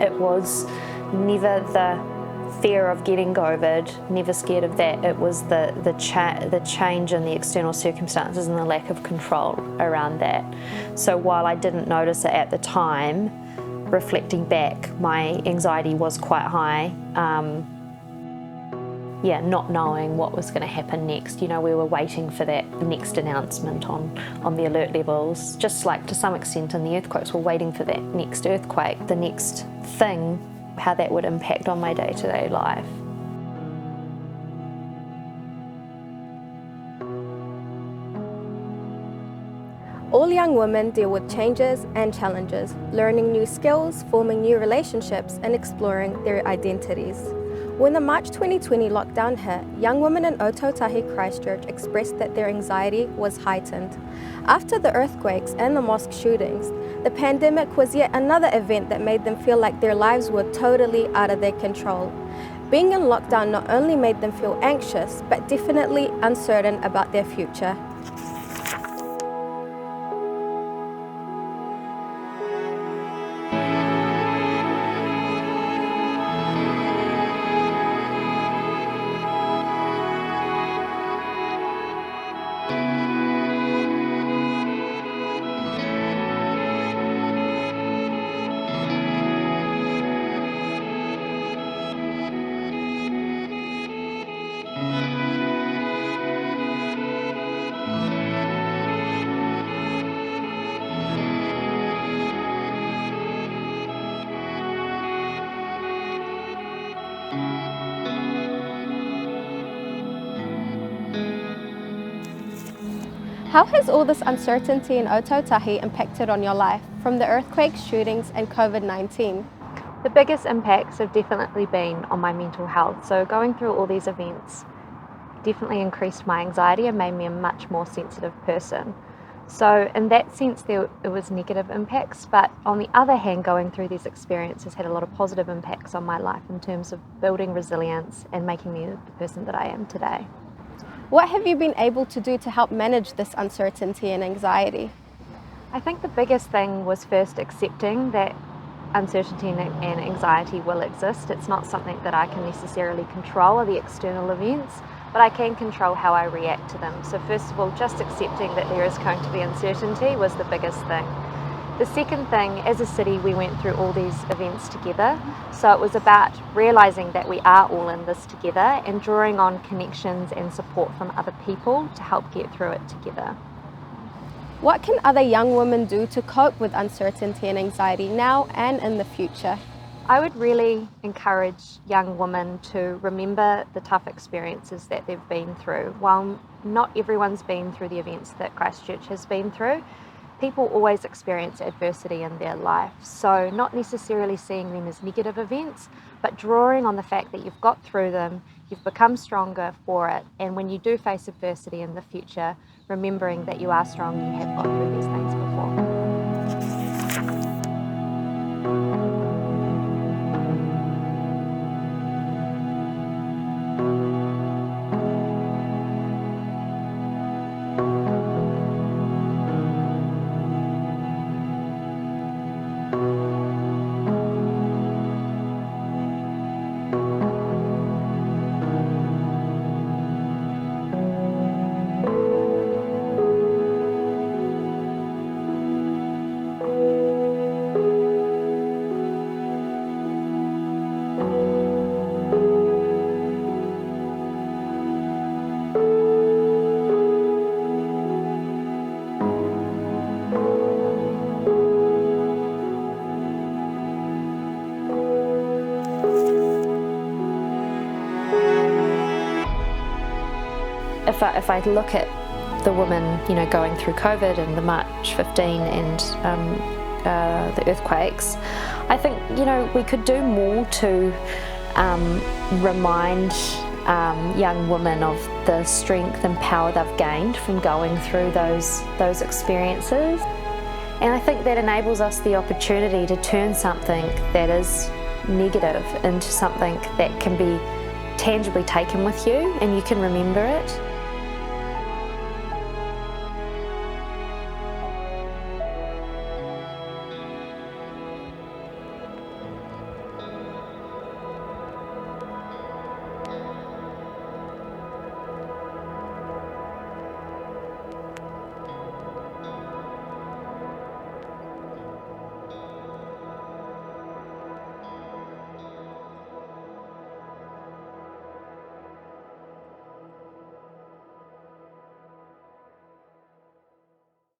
It was never the fear of getting COVID, never scared of that. It was the change in the external circumstances and the lack of control around that. So while I didn't notice it at the time, reflecting back, my anxiety was quite high. Not knowing what was going to happen next. We were waiting for that next announcement on the alert levels, just like to some extent in the earthquakes, we're waiting for that next earthquake, the next thing, how that would impact on my day-to-day life. All young women deal with changes and challenges, learning new skills, forming new relationships, and exploring their identities. When the March 2020 lockdown hit, young women in Ōtautahi Christchurch expressed that their anxiety was heightened. After the earthquakes and the mosque shootings, the pandemic was yet another event that made them feel like their lives were totally out of their control. Being in lockdown not only made them feel anxious, but definitely uncertain about their future. How has all this uncertainty in Ōtautahi impacted on your life, from the earthquakes, shootings and COVID-19? The biggest impacts have definitely been on my mental health. So going through all these events definitely increased my anxiety and made me a much more sensitive person. So in that sense, it was negative impacts, but on the other hand, going through these experiences had a lot of positive impacts on my life in terms of building resilience and making me the person that I am today. What have you been able to do to help manage this uncertainty and anxiety? I think the biggest thing was first accepting that uncertainty and anxiety will exist. It's not something that I can necessarily control, or the external events, but I can control how I react to them. So first of all, just accepting that there is going to be uncertainty was the biggest thing. The second thing, as a city, we went through all these events together. So it was about realising that we are all in this together and drawing on connections and support from other people to help get through it together. What can other young women do to cope with uncertainty and anxiety now and in the future? I would really encourage young women to remember the tough experiences that they've been through. While not everyone's been through the events that Christchurch has been through, people always experience adversity in their life. So not necessarily seeing them as negative events, but drawing on the fact that you've got through them, you've become stronger for it, and when you do face adversity in the future, remembering that you are strong, you have gone through these things before. If I look at the women, going through COVID and the March 15 and the earthquakes, I think, we could do more to remind young women of the strength and power they've gained from going through those experiences. And I think that enables us the opportunity to turn something that is negative into something that can be tangibly taken with you and you can remember it.